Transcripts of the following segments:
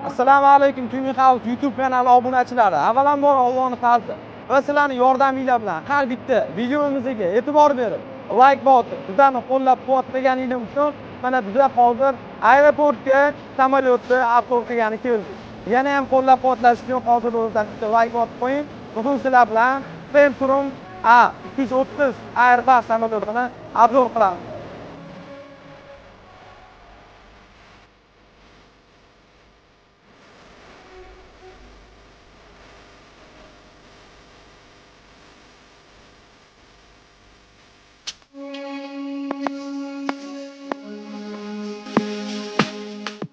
Assalomu alaykum Tumi House YouTube kanali obunachilari. Avvalambor Allohning fazli va sizlarning yordaminglar bilan har bitta videomizga e'tibor berib, like bosib, bizlarni qo'llab-quvvatlaganinglar uchun mana bizlar hozir aeroportga samolyotni obqol qilgani keldik. Yana ham qo'llab-quvvatlash uchun hozir o'zingizga like bosib qo'ying. Bugun sizlar bilan Centrum A230 Airbus samolyotini obzor qilamiz.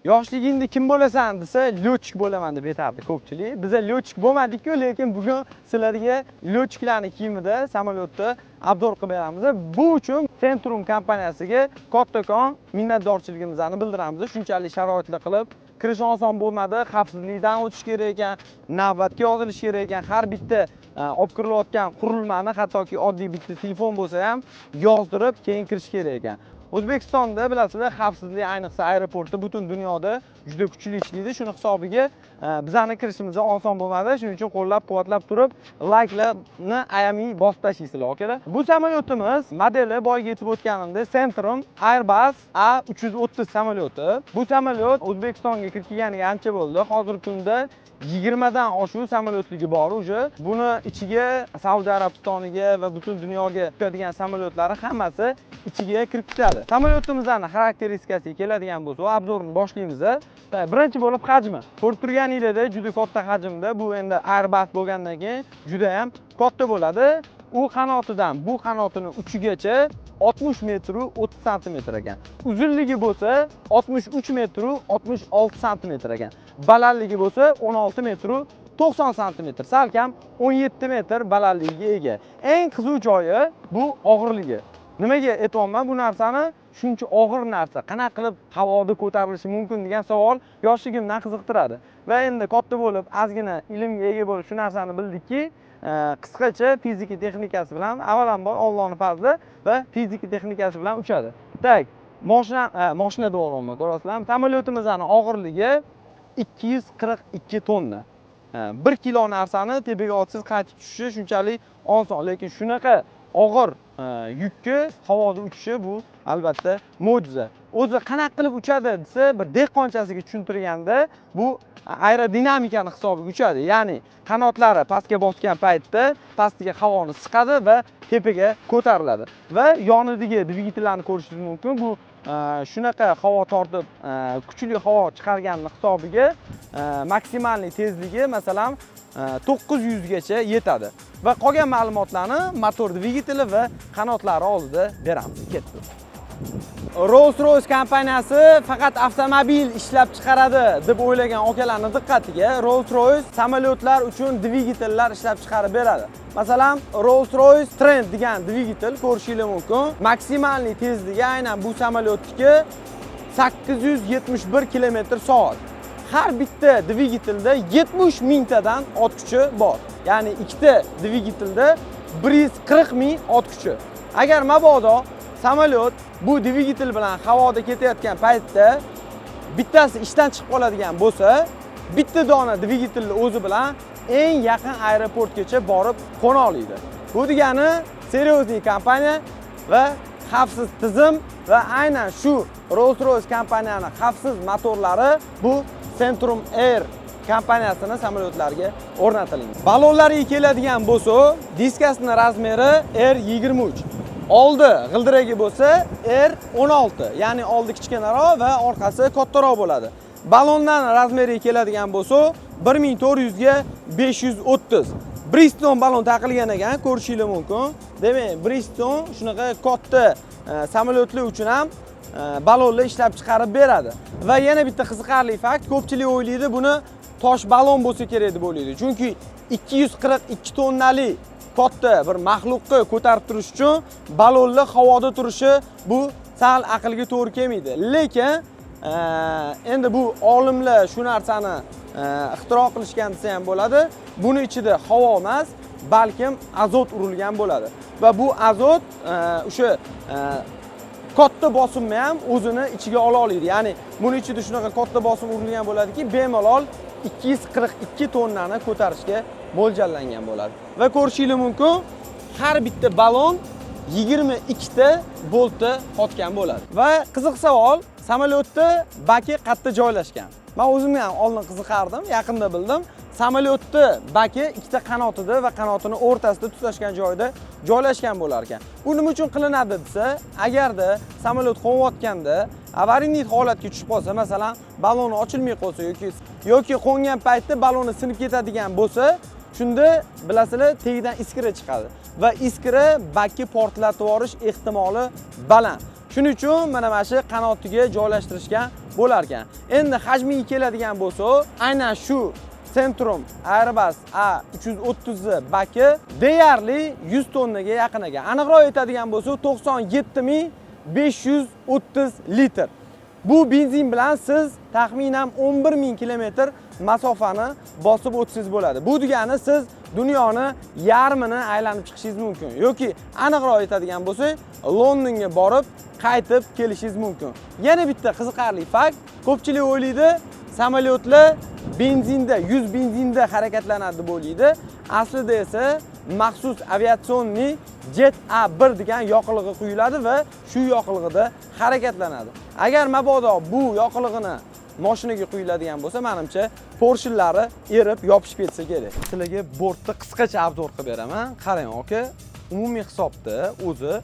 Yoshligingda kim bo'lasan desa, lyochik bo'laman deb aytardi ko'pchilik. Biz lyochik bo'lmadik-ku, lekin bugun sizlarga lyochiklarning kiyimida samolyotni obzor qilib beramiz. Bu uchun Centrum kompaniyasiga kattakon minnatdorchiligimizni bildiramiz. Shunchalik sharoitli qilib, kirish oson bo'lmadi, xavfsizlikdan o'tish kerak ekan, navbatga yozilish kerak ekan. Har bitta olib kirilayotgan qurilmani, hattoki oddiy bitta telefon bo'lsa ham yozdirib, keyin kirish kerak ekan. O'zbekistonda bilasizlar, xavfsizlik ayniqsa aeroportda butun dunyoda juda kuchli ishlaydi. Shuni hisobiga bizlarning kirishimiz oson bo'lmadi. Shuning uchun qo'llab-quvvatlab turib, like'larni ayamay bosib tashlaysizlar, akalar. Bu samolyotimiz modeli boyga yetib o'tganimda Centrum Airbus A330 samolyoti. Bu samolyot O'zbekistonga kirib kelganiga ancha bo'ldi. Hozirgi kunda 20 dan oshuv samolyotligi bor uje. Buni ichiga Saudiya Arabistoniga va butun dunyoga uchadigan samolyotlari hammasi ichiga kirib ketadi. Samolyotimizning xarakteristikasiga keladigan bo'lsa, obzorni boshlaymiz. Birinchi bo'lib hajmi. Ko'rib turganingizda juda katta hajmda. Bu endi Airbus bo'lgandan keyin juda ham katta bo'ladi. U qanotidan bu qanotini uchigacha 60 metr 30 sm ekan. Uzunligi bo'lsa 63 metr 66 sm ekan. Balandligi bo'lsa 16 metr 90 sm. Salkam 17 metr balandligiga ega. Eng qiziq joyi bu og'irligi. Nimaga aytayapman bu narsani? Shuncha og'ir narsa qanaqa qilib havoda ko'tarilishi mumkin degan savol yoshligimdan qiziqtiradi. Va endi katta bo'lib, ozgina ilmga ega bo'lib shu narsani bildikki, qisqacha fizika texnikasi bilan avvalambor Allohning fazli va fizika texnikasi bilan uchadi. Tak, mashina to'g'rimi, ko'rasizlarmi? Samolyotimizning og'irligi 242 tonna. 1 kilo narsani tepaga otsangiz qaytib tushishi shunchalik oson, lekin shunaqa og'ir yukka havoda uchishi bu albatta mo'jiza. O'zi qanaqa qilib uchadi desa, bir dehqonchasiga tushuntirganda, bu aerodinamikani hisobiga uchadi. Ya'ni qanotlari pastga bosgan paytda pastiga havoni siqadi va tepaga ko'tariladi. Va yonidagi dvigatellarni ko'rishingiz mumkin. Bu shunaqa havo tortib, kuchli havo chiqarganning hisobiga maksimal tezligi masalan 900 gacha yetadi. Va qolgan ma'lumotlarni motor dvigateli va qanotlari oldida beramiz. Ketdi. Rolls-Royce kompaniyasi faqat avtomobil ishlab chiqaradi deb o'ylagan okalarning diqqatiga, Rolls-Royce samolyotlar uchun dvigatellar ishlab chiqarib beradi. Masalan, Rolls-Royce Trent degan dvigatel ko'rishingiz mumkin. Maksimal tezligi aynan bu samolyotniki 871 km/soat. Har bitta dvigatelda 70 mingtadan ot kuchi bor. Ya'ni ikkita dvigatelda 140 ming ot kuchi. Agar mabodo samolyot bu dvigatel bilan havoda ketayotgan paytda bittasi ishdan chiqib qoladigan bo'lsa, bitta dona dvigatelni o'zi bilan eng yaqin aeroportgacha borib qo'na oladi. Bu degani seriozli kompaniya va xavfsiz tizim va aynan shu Rolls-Royce kompaniyaning xavfsiz motorlari bu Centrum Air kompaniyasining samolyotlariga o'rnatilgan. Ballonlariga keladigan bo'lsa, diskasining razmeri R23. Oldi g'ildiragi bo'lsa R16, ya'ni oldi kichkinaroq va orqasi kattaroq bo'ladi. Ballondan razmeriga keladigan bo'lsa, 1400 ga 530. Bridgestone ballon taqilgan ekan, ko'rishingiz mumkin. Demak, Bridgestone shunaqa katta samolyotlar uchun ham ballonlar ishlab chiqarib beradi. Va yana bitta qiziqarli fakt, ko'pchilik o'ylaydi buni tosh ballon bo'lsa kerak deb o'ylaydi. Chunki 242 tonnali katta bir maxluqni ko'tarib turish uchun ballonlar havoda turishi bu sal aqlga to'g'ri kelmaydi. Lekin endi bu olimlar shu narsani ixtiro qilishgan desa ham bo'ladi. Buni ichida havo emas, balkim azot urilgan bo'ladi. Va bu azot o'sha katta bosimni ham o'zini ichiga ola oladi. Ya'ni buning ichida shunaqa katta bosim urilgan bo'ladiki, bemalol 242 tonnani ko'tarishga mo'ljallangan bo'ladi. Va ko'rishingiz mumkin, har bitta ballon 22 ta boltda qotgan bo'ladi. Va qiziq savol, samolyotda baki qayerda joylashgan? Men o'zim ham oldin qiziqardim, yaqinda bildim. Samolyotda baki ikkita qanotida va qanotini o'rtasida tutashgan joyda joylashgan bo'lar ekan. Bu nima uchun qilinadi desa, agarda samolyot qo'nayotganda avariylik holatga tushib qolsa, masalan, balloni ochilmay qolsa yoki qo'ngan paytda balloni sinib ketadigan bo'lsa, shunda bilasizlar, tagidan iskira chiqadi va iskira bakni portlatib yuborish ehtimoli baland. Shuning uchun mana shu qanotiga joylashtirishgan bo'lar ekan. Endi hajmiga keladigan bo'lsa, aynan shu Centrum Airbus A330 baki deyarli 100 tonnaga yaqin ekan. Aniqroq aytadigan bo'lsa, 97530 litr. Bu benzin bilan siz taxminan 11000 kilometr masofani bosib o'tsangiz bo'ladi. Bu degani siz dunyoni yarmini aylanib chiqishingiz mumkin yoki aniqroq aytadigan bo'lsak, Londonga borib qaytib kelishingiz mumkin. Yana bitta qiziqarli fakt, ko'pchilik o'ylaydi, samolyotlar benzinda, 100 benzinda harakatlanadi deb o'ylaydi. Aslida esa maxsus aviatsionniy Jet A1 degan yoqilg'i quyiladi va shu yoqilg'ida harakatlanadi. Agar mabodo bu yoqilg'ini mashinaga quyiladigan bo'lsa, menimcha porshillari erib yopishib ketsa kerak. Sizlarga bortda qisqacha obzor qilib beraman. Qarang aka, umumiy hisobda o'zi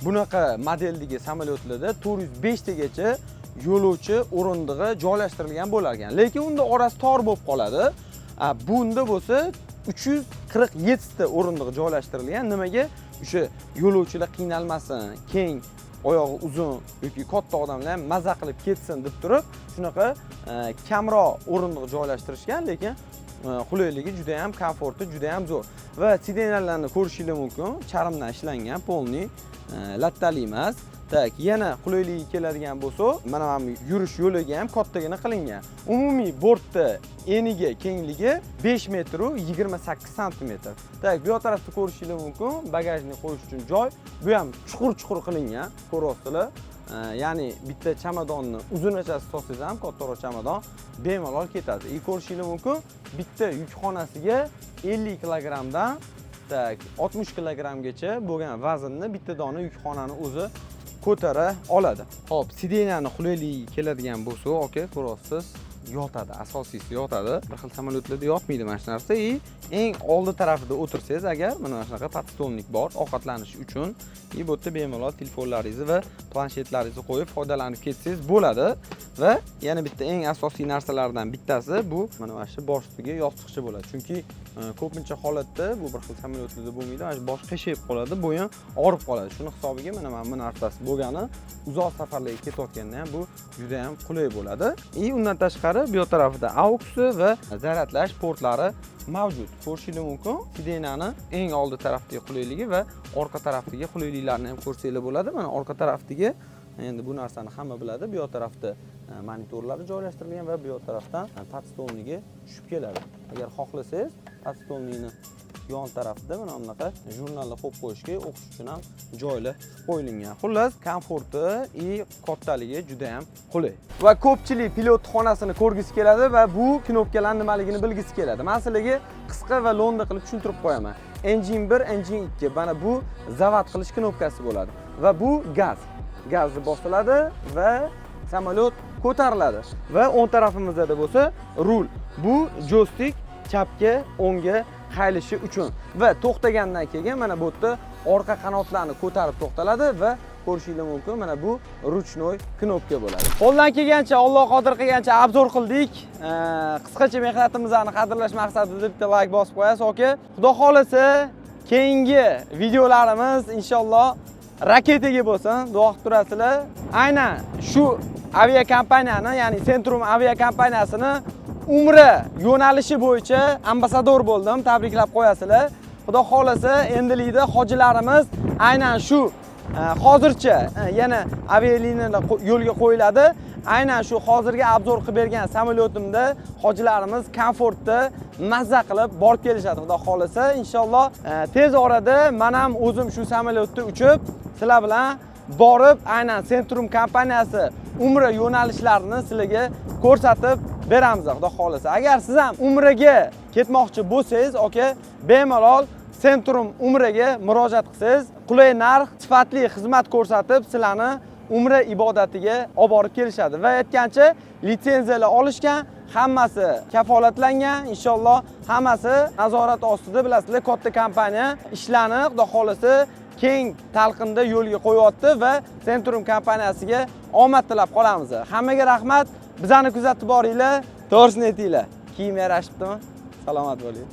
bunaqa modeldagi samolyotlarda 405 tagacha yo'lovchi o'rindig'i joylashtirilgan bo'lar ekan. Lekin unda orasi tor bo'lib qoladi. Bunda bo'lsa 347 ta o'rindiq joylashtirilgan. Nimaga? O'sha yo'lovchilar qiynalmasin, keng, oyog'i uzun yoki katta odamlar ham mazza qilib ketsin deb turib, shunaqa kamroq o'rindiq joylashtirishgan, lekin qulayligi juda ham, komforti juda ham zo'r. Va sidenlarni ko'rishingiz mumkin, charmdan ishlangan, polni lattali emas. Tak, yana qulayligi keladigan bo'lsa, mana bu yurish yo'liga ham kattagina qilingan. Umumiy bortda eniga, kengligi 5 metr 28 sm. Tak, bu tarafda ko'rishingiz mumkin, bagajni qo'yish uchun joy. Bu ham chuqur-chuqur qilingan, ko'ryapsizlar. Ya'ni bitta chamadonni uzunachasi solsangiz ham kattaroq chamadon bemalol ketadi. Ko'rishingiz mumkin, bitta yukxonasiga 50 kilogramdan 60 kilogramgacha bo'lgan vaznni bitta dona yukxonani o'zi ko'tara oladi. Xo'p, sidenani qulayligi keladigan bo'lsa, aka, ko'ryapsiz, yotadi, asosiysi yotadi. Bir xil samolyotlarda yotmaydi mana shu narsa. Eng oldi tarafida o'tirsangiz agar, mana shunaqa podstolnik bor, ovqatlanish uchun, bu yerda bemalol telefonlaringizni va planshetlaringizni qo'yib foydalanib ketsangiz bo'ladi. Va yana bitta eng asosiy narsalardan bittasi bu mana shu boshligiga yostiqcha bo'ladi. Chunki ko'pincha holatda bu bir xil samolyotlarda bo'lmaydi, mana shu bosh qiyshayib qoladi, bo'yin og'rib qoladi. Shuni hisobiga mana bu narsasi bo'lgani, uzoq safarlarga ketayotganda ham bu juda ham qulay bo'ladi. Undan tashqari bu tarafida AUX va zaryadlash portlari mavjud. Ko'rishingiz mumkin, sidenani eng oldi tarafdagi qulayligi va orqa tarafdagi qulayliklarni ham ko'rsangiz bo'ladi. Mana orqa tarafdagi, endi bu narsani hamma biladi, bu tarafda monitorlari joylashtirilgan va bu tarafdan podstolniga tushib keladi. Agar xohlasangiz, podstolnikni yon tarafida mana bunaqa jurnalni qo'yib qo'yishga, o'qish uchun ham joylar qo'yilgan. Xullas, komforti kattaligi juda ham qulay. Va ko'pchilik pilot xonasini ko'rgisi keladi va bu knopkalar nimaligini bilgisi keladi. Men sizlarga qisqa va lo'nda qilib tushuntirib qo'yaman. Engine 1, engine 2, mana bu zavat qilish knopkasi bo'ladi va bu gaz. Gazni bosiladi va samolyot ko'tariladi. Va o'ng tarafimizda bo'lsa rul. Bu joystik chapga, o'ngga qaylishi uchun va to'xtagandan keyin mana bu yerda orqa qanotlarni ko'tarib to'xtaladi va ko'rishingiz mumkin, mana bu ruchnoy knopka bo'ladi. Qo'ldan kelgancha, Alloh qodir qilgancha obzor qildik. Qisqacha mehnatimizni qadrlash maqsadida bitta like bosib qo'yasiz, aka. Xudo xolasa, keyingi videolarimiz inshaalloh raketaga bo'lsin, duo qilib turasizlar. Aynan shu aviakompaniyani, ya'ni Centrum aviakompaniyasini Umra yo'nalishi bo'yicha ambasador bo'ldim. Tabriklab qo'yasizlar. Xudo xolasa, endilikda hojilarimiz aynan shu hozircha yana avialiniyalar yo'lga qo'yiladi. Aynan shu hozirgi obzor qilib bergan samolyotimda hojilarimiz komfortda mazza qilib borib kelishadi. Xudo xolasa, inshaalloh tez orada men ham o'zim shu samolyotda uchib, sizlar bilan borib, aynan Centrum kompaniyasi Umra yo'nalishlarini sizlarga ko'rsatib beramiz, xudo xolisa. Agar siz ham Umraga ketmoqchi bo'lsangiz, aka, bemalol Centrum Umraga murojaat qilsangiz, qulay narx, sifatli xizmat ko'rsatib, sizlarni Umra ibodatiga olib borib kelishadi va aytgancha, litsenziyalar olishgan, hammasi kafolatlangan, inshaalloh hammasi nazorat ostida, bilasizlar, katta kompaniya ishlarni xudo xolisa keng talqinda yo'lga qo'yapti va Centrum kompaniyasiga omad tilab qolamiz. Hammaga rahmat. Bizani kuzatib boringlar, to'g'risini aytinglar. Kiyim yarashibdimi? Salomat bo'ling.